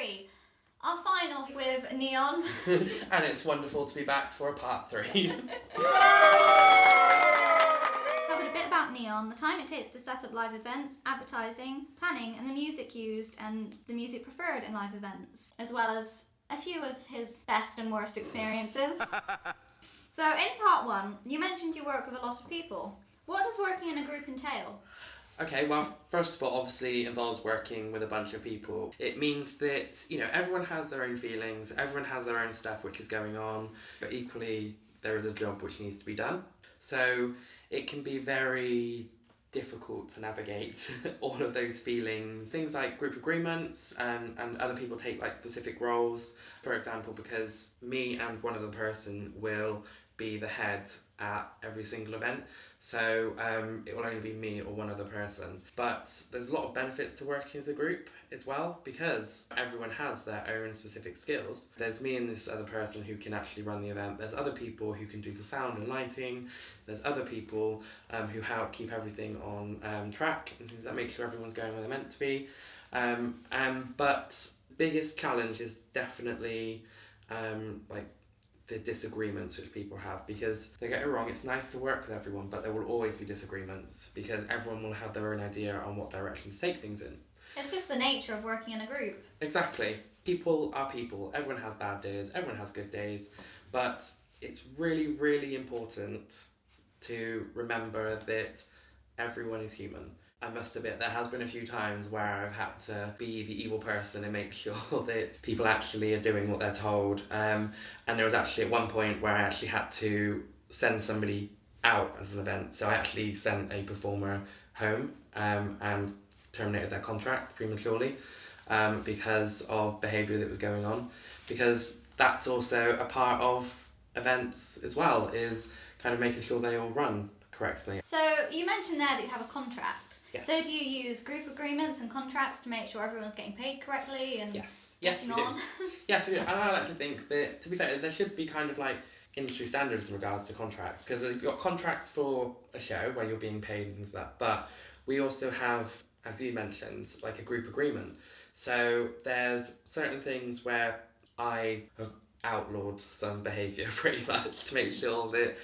3. Our final with Neon. And it's wonderful to be back for a part 3. Covered a bit about Neon, the time it takes to set up live events, advertising, planning, and the music used and the music preferred in live events, as well as a few of his best and worst experiences. So in part 1, you mentioned you work with a lot of people. What does working in a group entail? Okay, well, first of all, obviously involves working with a bunch of people. It means that, everyone has their own feelings, everyone has their own stuff which is going on, but equally there is a job which needs to be done. So it can be very difficult to navigate all of those feelings. Things like group agreements and other people take like specific roles. For example, because me and one other person will be the head at every single event, so it will only be me or one other person. But there's a lot of benefits to working as a group as well, because everyone has their own specific skills. There's me and this other person who can actually run the event. There's other people who can do the sound and lighting. There's other people who help keep everything on track and things that make sure everyone's going where they're meant to be. But biggest challenge is definitely like the disagreements which people have, because don't get it wrong, it's nice to work with everyone, but there will always be disagreements because everyone will have their own idea on what direction to take things in. It's just the nature of working in a group. Exactly. People are people. Everyone has bad days, everyone has good days, but it's really, really important to remember that everyone is human. I must admit, there has been a few times where I've had to be the evil person and make sure that people actually are doing what they're told. And there was actually at one point where I actually had to send somebody out of an event. So I actually sent a performer home and terminated their contract prematurely because of behaviour that was going on. Because that's also a part of events as well, is kind of making sure they all run correctly. So you mentioned there that you have a contract. Yes. So do you use group agreements and contracts to make sure everyone's getting paid correctly and Yes, getting we on? do. Yes, we do. And I like to think that, to be fair, there should be kind of like industry standards in regards to contracts, because you've got contracts for a show where you're being paid and things like that, but we also have, as you mentioned, like a group agreement. So there's certain things where I have outlawed some behaviour pretty much to make sure that,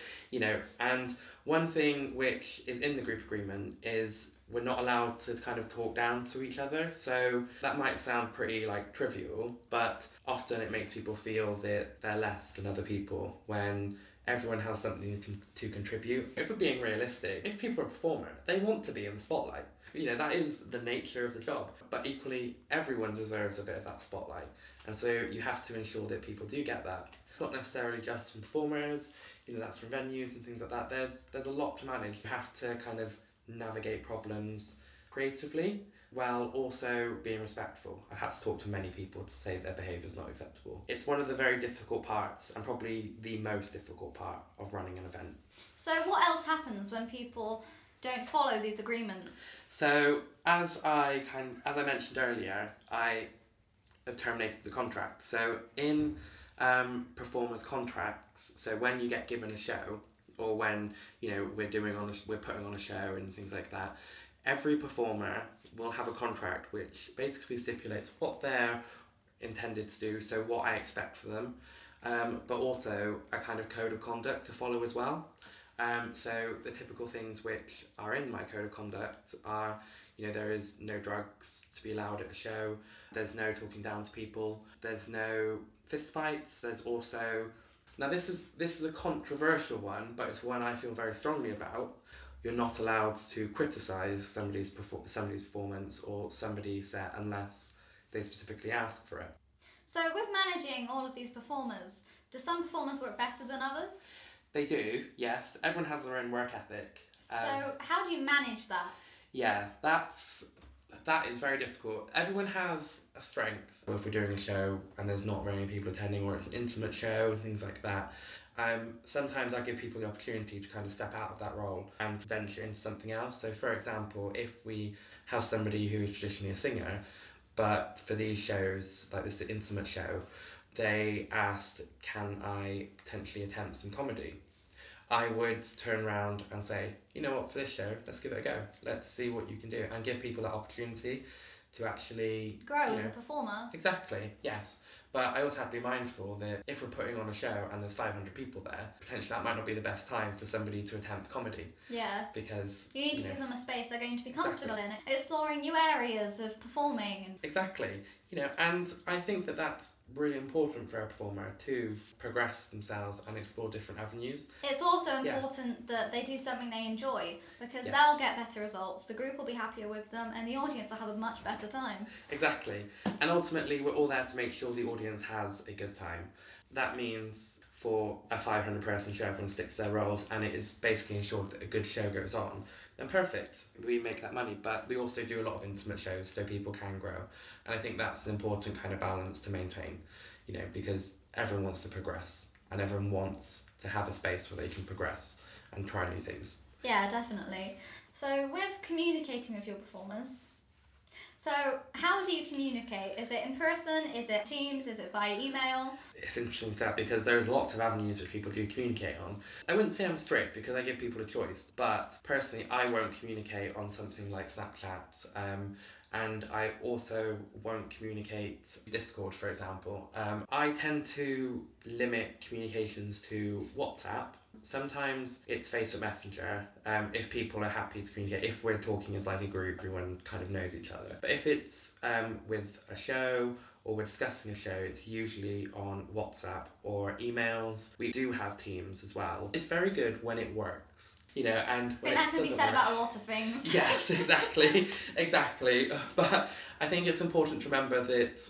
and one thing which is in the group agreement is we're not allowed to kind of talk down to each other. So that might sound pretty like trivial, but often it makes people feel that they're less than other people when everyone has something to contribute. If we're being realistic, if people are a performer, they want to be in the spotlight. That is the nature of the job. But equally, everyone deserves a bit of that spotlight. And so you have to ensure that people do get that. It's not necessarily just from performers, that's from venues and things like that. There's a lot to manage. You have to kind of navigate problems creatively while also being respectful. I've had to talk to many people to say their behaviour is not acceptable. It's one of the very difficult parts, and probably the most difficult part of running an event. So what else happens when people don't follow these agreements? So as I mentioned earlier, I have terminated the contract. So in performers' contracts, so when you get given a show, or when we're putting on a show and things like that, every performer will have a contract which basically stipulates what they're intended to do, so what I expect for them, but also a kind of code of conduct to follow as well. So the typical things which are in my code of conduct are, there is no drugs to be allowed at a show, there's no talking down to people, there's no fist fights, there's also, now this is a controversial one, but it's one I feel very strongly about. You're not allowed to criticise somebody's performance or somebody's set unless they specifically ask for it. So with managing all of these performers, do some performers work better than others? They do, yes. Everyone has their own work ethic. So how do you manage that? Yeah, that is very difficult. Everyone has a strength. If we're doing a show and there's not very many people attending, or it's an intimate show and things like that, sometimes I give people the opportunity to kind of step out of that role and venture into something else. So for example, if we have somebody who is traditionally a singer, but for these shows, like this intimate show, they asked, can I potentially attempt some comedy? I would turn around and say, you know what, for this show, let's give it a go. Let's see what you can do, and give people that opportunity to actually grow as a performer. Exactly, yes. But I also have to be mindful that if we're putting on a show and there's 500 people there, potentially that might not be the best time for somebody to attempt comedy. Yeah. Because you need to give them a space they're going to be comfortable in, exploring new areas of performing. Exactly. And I think that that's really important for a performer to progress themselves and explore different avenues. It's also important that they do something they enjoy, because Yes. they'll get better results, the group will be happier with them, and the audience will have a much better time. Exactly. And ultimately, we're all there to make sure the audience has a good time. That means for a 500 person show, everyone sticks to their roles and it is basically ensured that a good show goes on, then perfect. We make that money, but we also do a lot of intimate shows so people can grow. And I think that's an important kind of balance to maintain, because everyone wants to progress and everyone wants to have a space where they can progress and try new things. Yeah, definitely. So with communicating with your performers, so how do you communicate? Is it in person? Is it Teams? Is it via email? It's interesting to say because there's lots of avenues which people do communicate on. I wouldn't say I'm strict because I give people a choice, but personally I won't communicate on something like Snapchat. And I also won't communicate Discord, for example. I tend to limit communications to WhatsApp. Sometimes it's Facebook Messenger, if people are happy to communicate. If we're talking as like a group, everyone kind of knows each other. But if it's with a show or we're discussing a show, it's usually on WhatsApp or emails. We do have Teams as well. It's very good when it works. And when that can be said about a lot of things. Yes, exactly. But I think it's important to remember that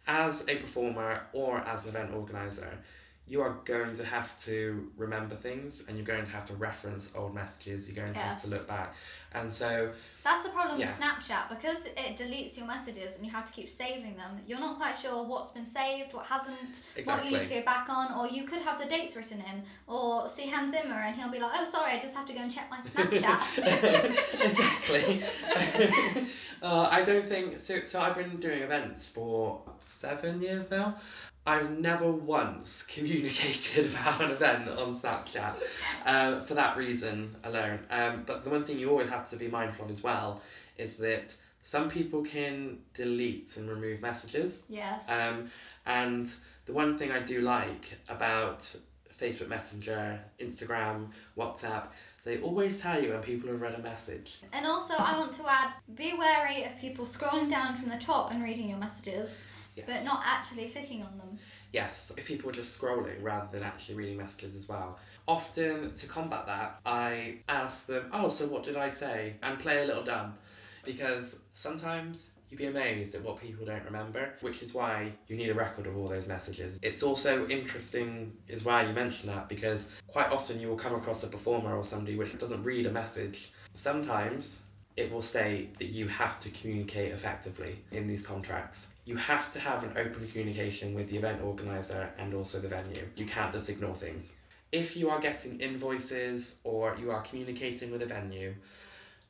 as a performer or as an event organizer, you are going to have to remember things and you're going to have to reference old messages, you're going to have to look back. And so that's the problem with Snapchat, because it deletes your messages and you have to keep saving them. You're not quite sure what's been saved, what hasn't, what you need to go back on, or you could have the dates written in, or see Hans Zimmer and he'll be like, oh sorry, I just have to go and check my Snapchat. Exactly. I don't think so I've been doing events for 7 years now. I've never once communicated about an event on Snapchat for that reason alone. But the one thing you always have to be mindful of as well is that some people can delete and remove messages. Yes. And the one thing I do like about Facebook Messenger, Instagram, WhatsApp, they always tell you when people have read a message. And also I want to add, be wary of people scrolling down from the top and reading your messages. Yes. But not actually clicking on them. Yes, if people are just scrolling rather than actually reading messages as well. Often, to combat that, I ask them, oh, so what did I say? And play a little dumb. Because sometimes you'd be amazed at what people don't remember, which is why you need a record of all those messages. It's also interesting as well you mention that, because quite often you will come across a performer or somebody which doesn't read a message. Sometimes it will state that you have to communicate effectively in these contracts. You have to have an open communication with the event organizer and also the venue. You can't just ignore things. If you are getting invoices or you are communicating with a venue,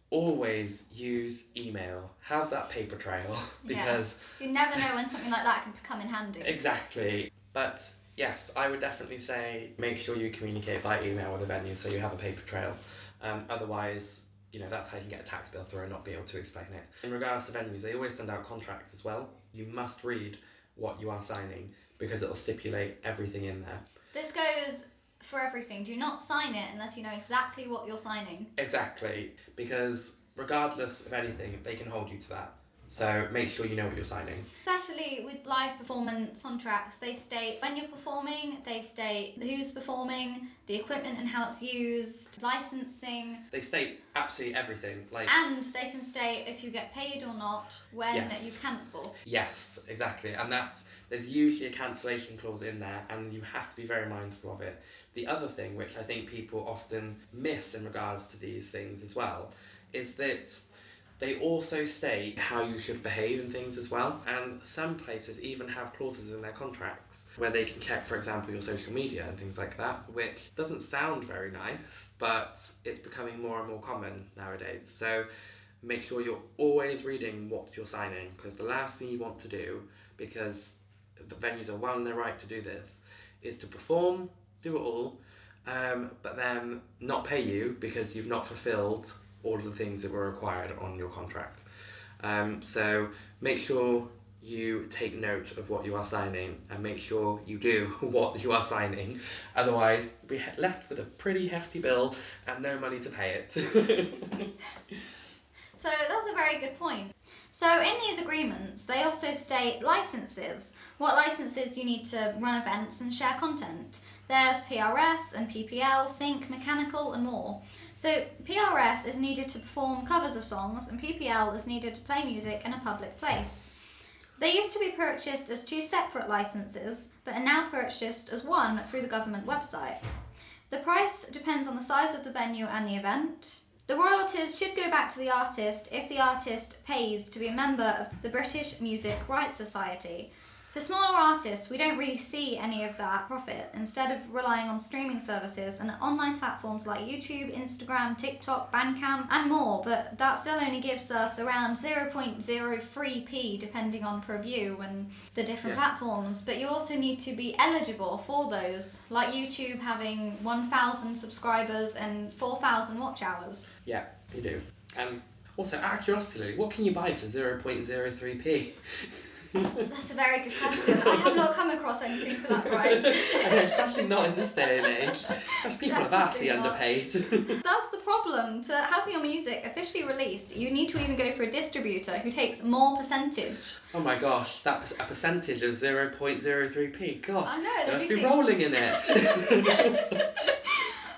always use email. Have that paper trail, because you never know when something like that can come in handy. Exactly. But yes, I would definitely say make sure you communicate by email with a venue so you have a paper trail. Otherwise, that's how you can get a tax bill through and not be able to explain it. In regards to venues, they always send out contracts as well. You must read what you are signing because it'll stipulate everything in there. This goes for everything. Do not sign it unless you know exactly what you're signing. Exactly, because regardless of anything, they can hold you to that. So make sure you know what you're signing. Especially with live performance contracts, they state when you're performing, they state who's performing, the equipment and how it's used, licensing. They state absolutely everything. And they can state if you get paid or not when you cancel. Yes, exactly. And there's usually a cancellation clause in there and you have to be very mindful of it. The other thing, which I think people often miss in regards to these things as well, is that they also state how you should behave in things as well, and some places even have clauses in their contracts where they can check, for example, your social media and things like that, which doesn't sound very nice, but it's becoming more and more common nowadays. So make sure you're always reading what you're signing, because the last thing you want to do, because the venues are well in their right to do this, is to perform, do it all, but then not pay you because you've not fulfilled all of the things that were required on your contract. So make sure you take note of what you are signing and make sure you do what you are signing. Otherwise, you'll be left with a pretty hefty bill and no money to pay it. So that's a very good point. So in these agreements, they also state licenses, what licenses you need to run events and share content. There's PRS and PPL, sync, mechanical, and more. So PRS is needed to perform covers of songs, and PPL is needed to play music in a public place. They used to be purchased as two separate licenses, but are now purchased as one through the government website. The price depends on the size of the venue and the event. The royalties should go back to the artist if the artist pays to be a member of the British Music Rights Society. For smaller artists, we don't really see any of that profit, instead of relying on streaming services and online platforms like YouTube, Instagram, TikTok, Bandcamp, and more, but that still only gives us around 0.03p depending on per view and the different platforms. But you also need to be eligible for those, like YouTube having 1,000 subscribers and 4,000 watch hours. Yeah, you do. And also, out of curiosity, Lily, what can you buy for 0.03p? That's a very good question. I have not come across anything for that price. I know, especially not in this day and age. People are vastly underpaid. That's the problem. To have your music officially released, you need to even go for a distributor who takes more percentage. Oh my gosh, a percentage of 0.03p. Gosh, I know. They must be rolling in it.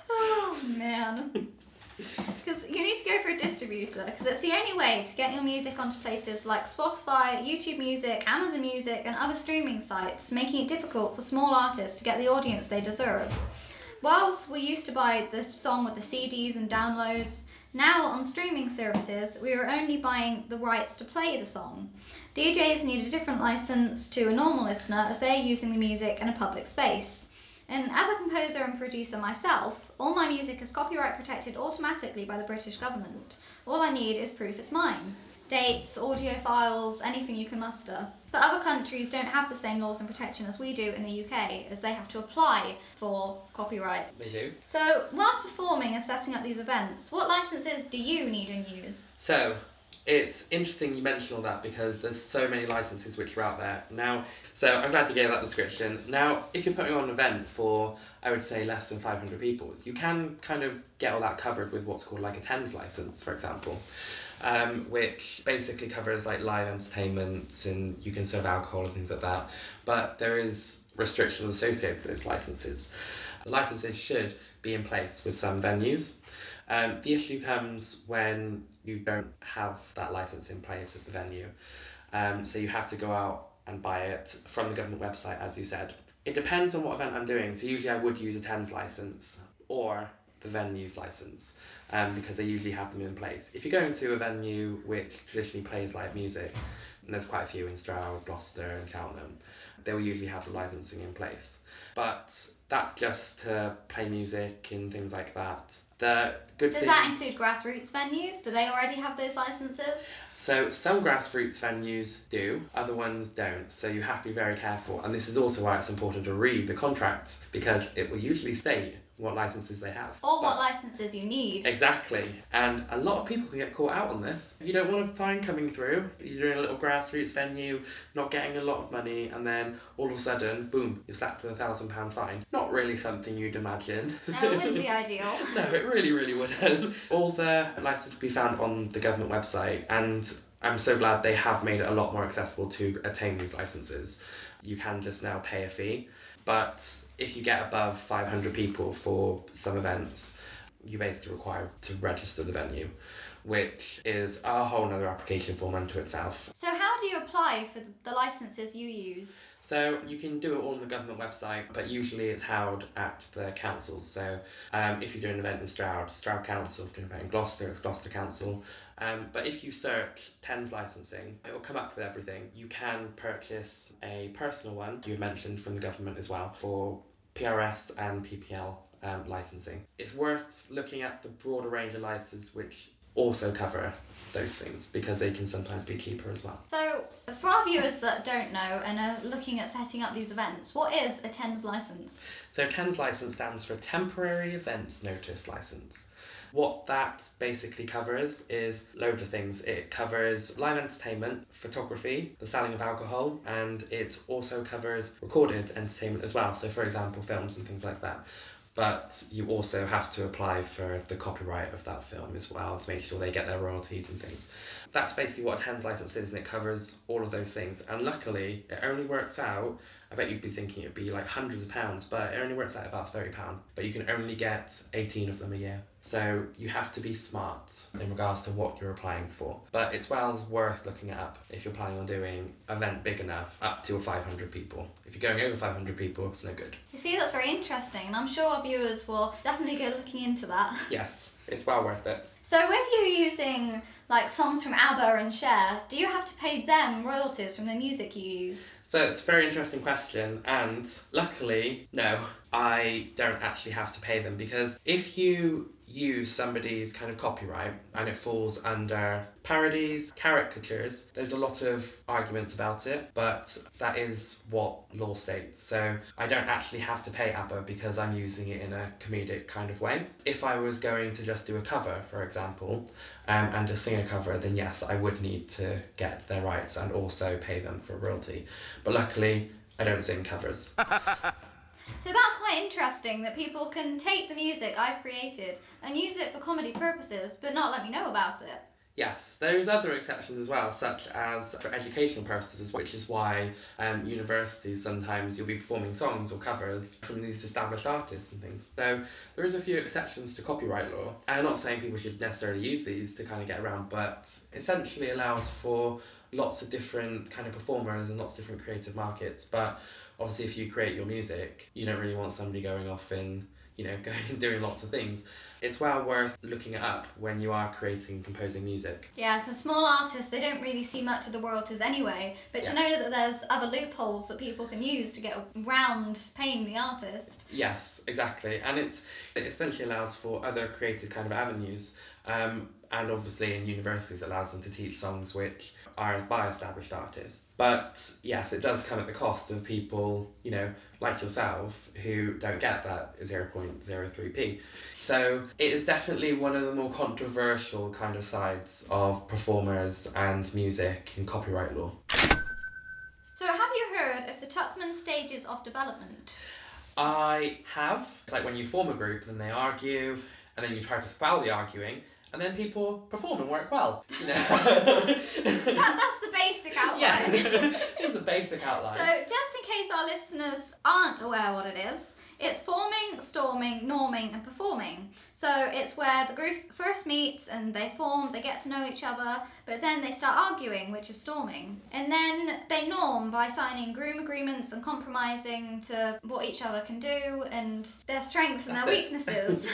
Oh man. Because you need to go for a distributor, because it's the only way to get your music onto places like Spotify, YouTube Music, Amazon Music, and other streaming sites, making it difficult for small artists to get the audience they deserve. Whilst we used to buy the song with the CDs and downloads, now on streaming services we are only buying the rights to play the song. DJs need a different license to a normal listener as they are using the music in a public space. And as a composer and producer myself, all my music is copyright protected automatically by the British government. All I need is proof it's mine. Dates, audio files, anything you can muster. But other countries don't have the same laws and protection as we do in the UK, as they have to apply for copyright. They do. So, whilst performing and setting up these events, what licenses do you need and use? So, it's interesting you mention all that because there's so many licenses which are out there. Now, so I'm glad you gave that description. Now, if you're putting on an event for, I would say, less than 500 people, you can kind of get all that covered with what's called like a TENS license, for example, which basically covers like live entertainment and you can serve alcohol and things like that. But there is restrictions associated with those licenses. The licenses should be in place with some venues. The issue comes when you don't have that license in place at the venue. So you have to go out and buy it from the government website, as you said. It depends on what event I'm doing. So usually I would use a TENS license or the venue's license because they usually have them in place. If you're going to a venue which traditionally plays live music, and there's quite a few in Stroud, Gloucester and Cheltenham, they will usually have the licensing in place. But that's just to play music and things like that. The good Does that include grassroots venues? Do they already have those licenses? So some grassroots venues do, other ones don't. So you have to be very careful. And this is also why it's important to read the contract because it will usually state what licenses they have. Or what licenses you need. Exactly. And a lot of people can get caught out on this. You don't want a fine coming through. You're doing a little grassroots venue, not getting a lot of money, and then all of a sudden, boom, you're slapped with £1,000 fine. Not really something you'd imagine. No, it wouldn't be ideal. No, it really, really wouldn't. All the licenses can be found on the government website, and I'm so glad they have made it a lot more accessible to attain these licenses. You can just now pay a fee, but if you get above 500 people for some events, you basically require to register the venue, which is a whole nother application form unto itself. So how do you apply for the licenses you use? So you can do it all on the government website, but usually it's held at the councils. So if you're doing an event in Stroud Council. If you're doing an event in Gloucester, it's Gloucester Council. But if you search TENS licensing, it will come up with everything. You can purchase a personal one, you mentioned, from the government as well, for PRS and PPL licensing. It's worth looking at the broader range of licenses which also cover those things because they can sometimes be cheaper as well. So for our viewers that don't know and are looking at setting up these events, what is a TENS license? So TENS license stands for Temporary Events Notice License. What that basically covers is loads of things. It covers live entertainment, photography, the selling of alcohol, and it also covers recorded entertainment as well. So, for example, films and things like that. But you also have to apply for the copyright of that film as well to make sure they get their royalties and things. That's basically what a TENS license is, and it covers all of those things. And luckily, it only works out, I bet you'd be thinking it'd be like hundreds of pounds, but it only works out about £30. But you can only get 18 of them a year. So you have to be smart in regards to what you're applying for. But it's well worth looking it up if you're planning on doing an event big enough, up to 500 people. If you're going over 500 people, it's no good. You see, that's very interesting, and I'm sure our viewers will definitely go looking into that. Yes, it's well worth it. So with you using like songs from ABBA and Cher, do you have to pay them royalties from the music you use? So it's a very interesting question, and luckily, no, I don't actually have to pay them, because if you use somebody's kind of copyright and it falls under parodies, caricatures, there's a lot of arguments about it, but that is what law states. So I don't actually have to pay ABBA because I'm using it in a comedic kind of way. If I was going to just do a cover, for example, and just sing a cover, then yes, I would need to get their rights and also pay them for royalty. But luckily, I don't sing covers. So that's quite interesting that people can take the music I've created and use it for comedy purposes, but not let me know about it. Yes, there's other exceptions as well, such as for educational purposes, which is why universities sometimes you'll be performing songs or covers from these established artists and things. So there is a few exceptions to copyright law. And I'm not saying people should necessarily use these to kind of get around, but essentially allows for lots of different kind of performers and lots of different creative markets. But obviously if you create your music, you don't really want somebody going off in, going and doing lots of things. It's well worth looking it up when you are creating and composing music. Yeah, because small artists, they don't really see much of the royalties anyway, but to know that there's other loopholes that people can use to get around paying the artist. Yes, exactly. And it essentially allows for other creative kind of avenues. And obviously in universities it allows them to teach songs which are by established artists. But yes, it does come at the cost of people, like yourself, who don't get that 0.03p. So it is definitely one of the more controversial kind of sides of performers and music and copyright law. So have you heard of the Tuckman stages of development? I have. It's like when you form a group, then they argue, and then you try to quell the arguing, and then people perform and work well. That's the basic outline. Yeah, it's a basic outline. So just in case our listeners aren't aware what it is, it's forming, storming, norming and performing. So it's where the group first meets and they form, they get to know each other, but then they start arguing, which is storming. And then they norm by signing group agreements and compromising to what each other can do and their strengths and their weaknesses.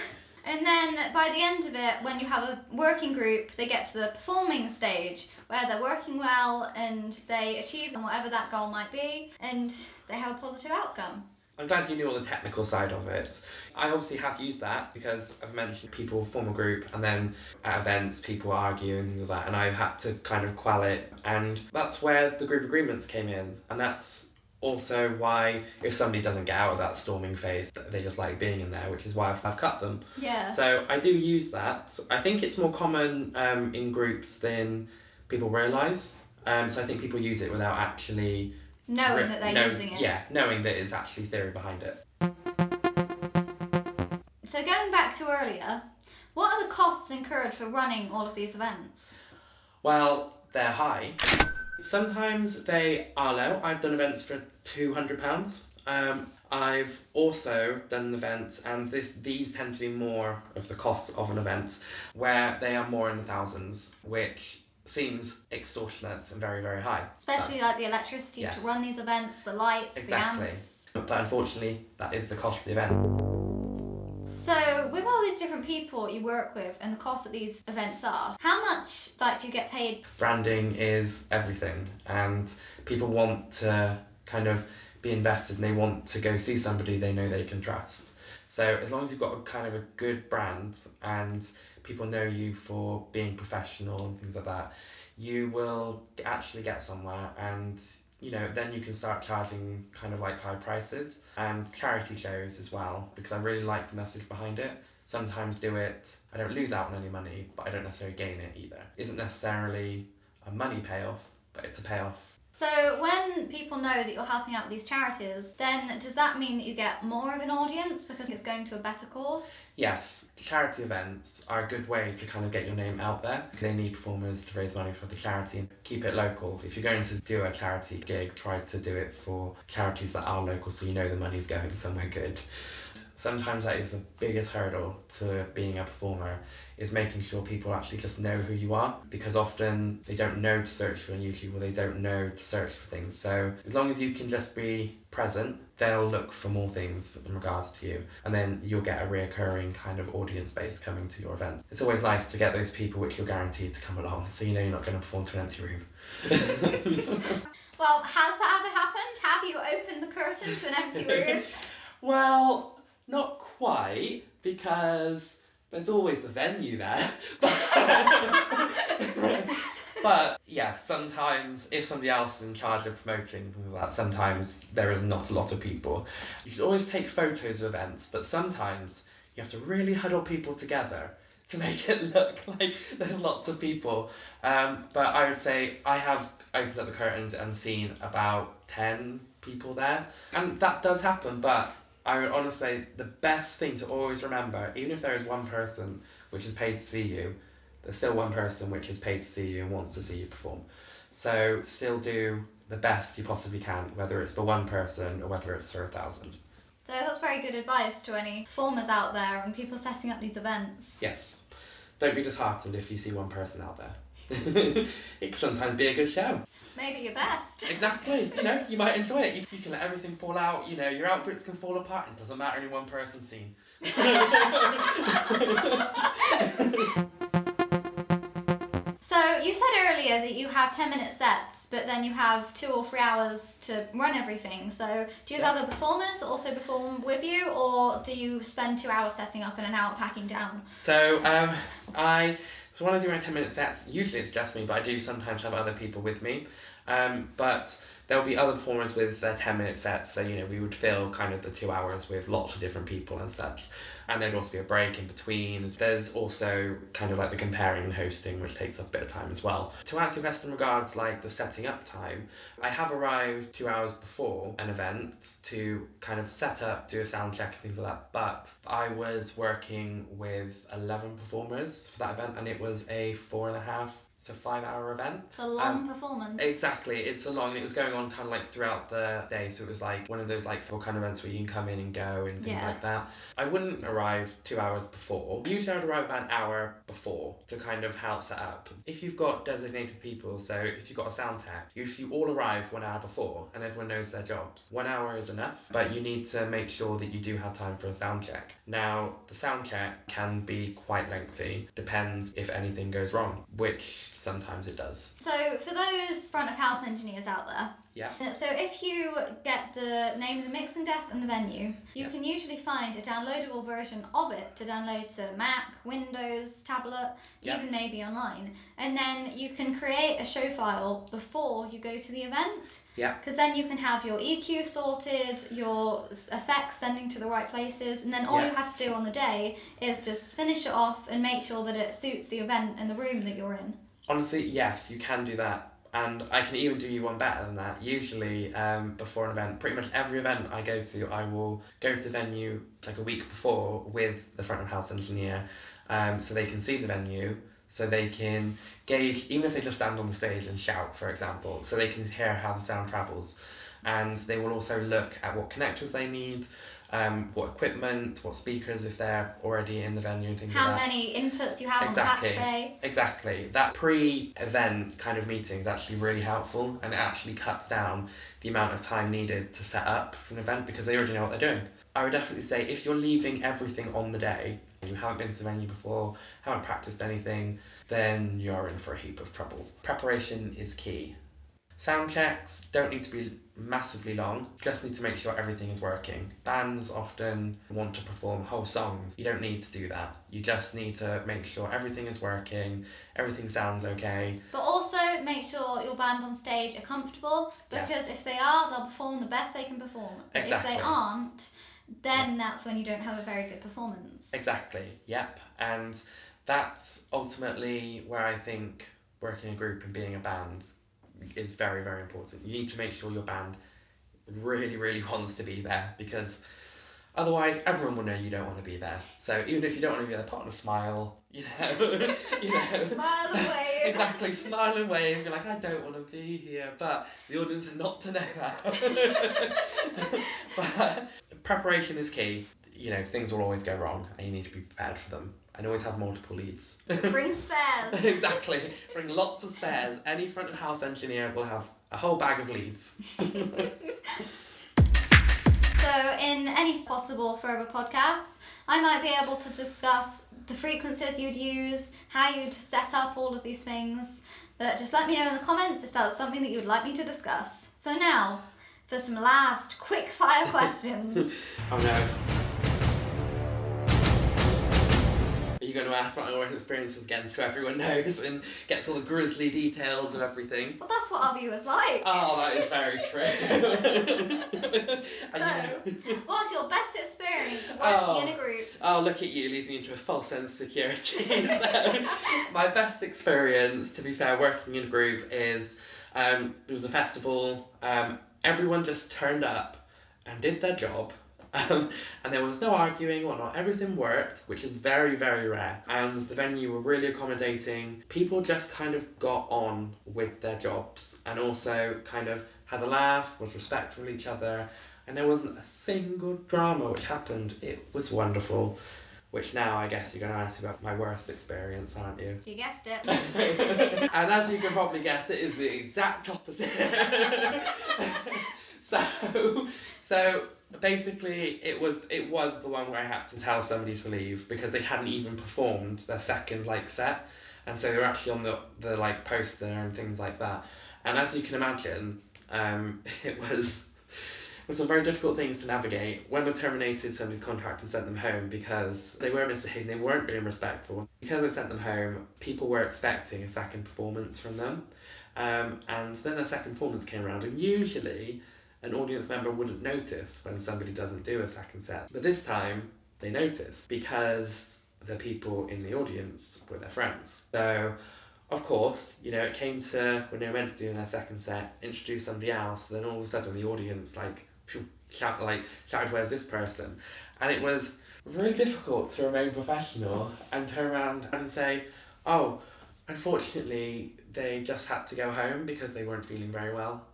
And then by the end of it, when you have a working group, they get to the performing stage where they're working well and they achieve whatever that goal might be and they have a positive outcome. I'm glad you knew all the technical side of it. I obviously have used that because I've mentioned people form a group and then at events people argue and things like that, and I've had to kind of quell it, and that's where the group agreements came in. And that's also why if somebody doesn't get out of that storming phase, they just like being in there, which is why I've cut them. Yeah. So I do use that. I think it's more common in groups than people realise. So I think people use it without actually knowing that they're using it. Yeah, knowing that it's actually theory behind it. So going back to earlier, what are the costs incurred for running all of these events? Well, they're high. Sometimes they are low. I've done events for £200. I've also done events, and these tend to be more of the cost of an event, where they are more in the thousands, which seems extortionate and very, very high. Especially like the electricity to run these events, the lights, exactly. the amps. But unfortunately, that is the cost of the event. So with all these different people you work with and the cost that these events are, how much do you get paid? Branding is everything, and people want to kind of be invested and they want to go see somebody they know they can trust. So as long as you've got a kind of a good brand and people know you for being professional and things like that, you will actually get somewhere, and then you can start charging kind of like high prices, and charity shows as well, because I really like the message behind it. sometimes do it, I don't lose out on any money, but I don't necessarily gain it either. Isn't necessarily a money payoff, but it's a payoff. So when people know that you're helping out with these charities, then does that mean that you get more of an audience because it's going to a better cause? Yes, charity events are a good way to kind of get your name out there. They need performers to raise money for the charity and keep it local. If you're going to do a charity gig, try to do it for charities that are local so you know the money's going somewhere good. Sometimes that is the biggest hurdle to being a performer, is making sure people actually just know who you are, because often they don't know to search for on YouTube, or they don't know to search for things. So as long as you can just be present, they'll look for more things in regards to you, and then you'll get a reoccurring kind of audience base coming to your event. It's always nice to get those people which you're guaranteed to come along, so you know you're not going to perform to an empty room. Well, has that ever happened? Have you opened the curtain to an empty room? Well, not quite, because there's always the venue there. But yeah, sometimes if somebody else is in charge of promoting things like that, sometimes there is not a lot of people. You should always take photos of events, but sometimes you have to really huddle people together to make it look like there's lots of people. But I would say I have opened up the curtains and seen about 10 people there. And that does happen, but I would honestly say the best thing to always remember, even if there is one person which is paid to see you, there's still one person which is paid to see you and wants to see you perform. So still do the best you possibly can, whether it's for one person or whether it's for 1,000. So that's very good advice to any performers out there and people setting up these events. Yes. Don't be disheartened if you see one person out there. It can sometimes be a good show. Maybe your best. Exactly. You know, you might enjoy it. You can let everything fall out. You know, your outfits can fall apart. It doesn't matter in one person's scene. So you said earlier that you have 10-minute sets, but then you have 2 or 3 hours to run everything. So do you have other performers that also perform with you, or do you spend 2 hours setting up and an hour packing down? So when I do my 10-minute sets, usually it's just me, but I do sometimes have other people with me. But there'll be other performers with their 10-minute sets, so we would fill kind of the 2 hours with lots of different people and such. And there'd also be a break in between. There's also kind of like the comparing and hosting, which takes up a bit of time as well. To answer your question in regards like the setting up time, I have arrived 2 hours before an event to kind of set up, do a sound check and things like that. But I was working with 11 performers for that event, and it was a 4.5 to 5 hour event. It's a long performance. Exactly, it's a long, and it was going on kind of like throughout the day, so it was like one of those like full kind of events where you can come in and go and things like that. I wouldn't arrive 2 hours before. Usually I'd arrive about an hour before to kind of help set up. If you've got designated people, so if you've got a sound tech, if you all arrive 1 hour before and everyone knows their jobs, 1 hour is enough, but you need to make sure that you do have time for a sound check. Now, the sound check can be quite lengthy, depends if anything goes wrong, which sometimes it does. So for those front of house engineers out there, Yeah. So if you get the name of the mixing desk and the venue, you can usually find a downloadable version of it to download to Mac, Windows, tablet, even maybe online. And then you can create a show file before you go to the event. Yeah. Because then you can have your EQ sorted, your effects sending to the right places, and then all you have to do on the day is just finish it off and make sure that it suits the event and the room that you're in. Honestly, yes, you can do that. And I can even do you one better than that. Usually, before an event, pretty much every event I go to, I will go to the venue like a week before with the front of house engineer, so they can see the venue, so they can gauge, even if they just stand on the stage and shout, for example, so they can hear how the sound travels. And they will also look at what connectors they need, what equipment, what speakers if they're already in the venue and things like that. How many inputs you have on the patch bay. Exactly. That pre-event kind of meeting is actually really helpful, and it actually cuts down the amount of time needed to set up for an event because they already know what they're doing. I would definitely say if you're leaving everything on the day, you haven't been to the venue before, haven't practiced anything, then you're in for a heap of trouble. Preparation is key. Sound checks don't need to be massively long, just need to make sure everything is working. Bands often want to perform whole songs. You don't need to do that. You just need to make sure everything is working, everything sounds okay. But also make sure your band on stage are comfortable, because if they are, they'll perform the best they can perform. But if they aren't, then that's when you don't have a very good performance. Exactly, yep. And that's ultimately where I think working a group and being a band is very, very important. You need to make sure your band really, really wants to be there, because otherwise everyone will know you don't want to be there. So even if you don't want to be there, put on a smile, you know. Smile and wave. Exactly, smile and wave. You're like, I don't want to be here, but the audience are not to know that. But preparation is key. You know, things will always go wrong, and you need to be prepared for them. And always have multiple leads. Bring spares. Exactly. Bring lots of spares. Any front of house engineer will have a whole bag of leads. So in any possible further podcasts, I might be able to discuss the frequencies you'd use, how you'd set up all of these things. But just let me know in the comments if that's something that you would like me to discuss. So now, for some last quick fire questions. Oh no. Are you going to ask about my work experiences again so everyone knows and gets all the grisly details of everything? Well, that's what our viewers like. Oh, that is very true. So, what's your best experience of working in a group? Oh, look at you, leads me into a false sense of security. So, my best experience, to be fair, working in a group is there was a festival. Everyone just turned up and did their job. And there was no arguing or not. Everything worked, which is very, very rare. And the venue were really accommodating. People just kind of got on with their jobs and also kind of had a laugh, was respectful of each other. And there wasn't a single drama which happened. It was wonderful. Which now I guess you're going to ask about my worst experience, aren't you? You guessed it. And as you can probably guess, it is the exact opposite. So basically it was the one where I had to tell somebody to leave because they hadn't even performed their second set, and so they were actually on the poster and things like that. And as you can imagine, it was some very difficult things to navigate when I terminated somebody's contract and sent them home because they were misbehaving, they weren't being respectful. Because I sent them home, people were expecting a second performance from them, and then the second performance came around, and usually an audience member wouldn't notice when somebody doesn't do a second set. But this time, they noticed because the people in the audience were their friends. So, of course, it came to when they were meant to do their second set, introduce somebody else, then all of a sudden the audience shouted, "Where's this person?" And it was really difficult to remain professional and turn around and say, "Oh, unfortunately, they just had to go home because they weren't feeling very well."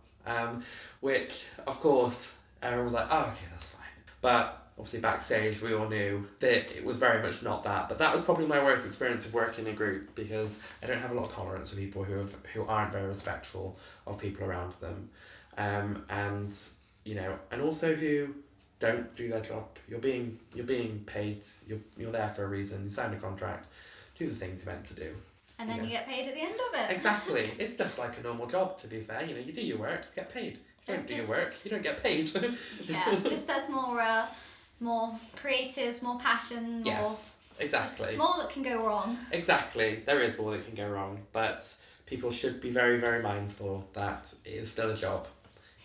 Which, of course, everyone was like, "Oh, okay, that's fine." But obviously backstage, we all knew that it was very much not that. But that was probably my worst experience of working in a group because I don't have a lot of tolerance for people who aren't very respectful of people around them, and also who don't do their job. You're being paid. You're there for a reason. You signed a contract. Do the things you're meant to do. And then you get paid at the end of it. Exactly. It's just like a normal job, to be fair. You do your work, you get paid. You don't do your work, you don't get paid. Yeah, just there's more creatives, more passion, yes, exactly. More that can go wrong. Exactly. There is more that can go wrong, but people should be very, very mindful that it is still a job.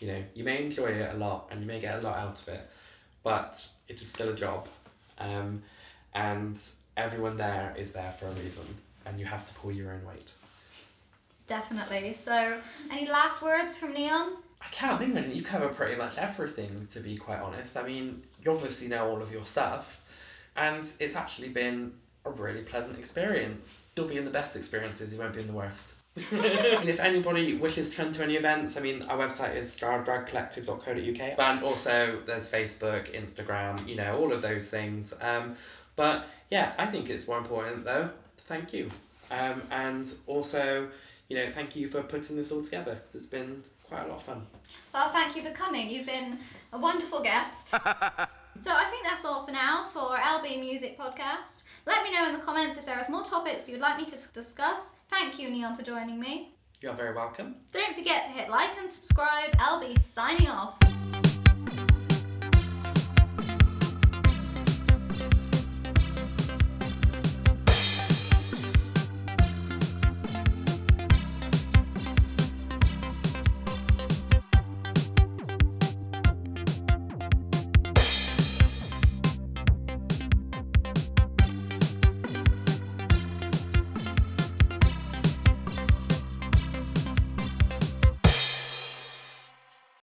You may enjoy it a lot and you may get a lot out of it, but it is still a job. And everyone there is there for a reason. And you have to pull your own weight. Definitely. So, any last words from Neon? I can't think of anything. You cover pretty much everything, to be quite honest. I mean, you obviously know all of your stuff, and it's actually been a really pleasant experience. You'll be in the best experiences, you won't be in the worst. And if anybody wishes to come to any events, I mean, our website is strouddragcollective.co.uk, and also there's Facebook, Instagram, all of those things. But yeah, I think it's more important though. Thank you. And also, thank you for putting this all together because it's been quite a lot of fun. Well, thank you for coming. You've been a wonderful guest. So I think that's all for now for LB Music Podcast. Let me know in the comments if there is more topics you would like me to discuss. Thank you, Neon, for joining me. You're very welcome. Don't forget to hit like and subscribe. LB signing off.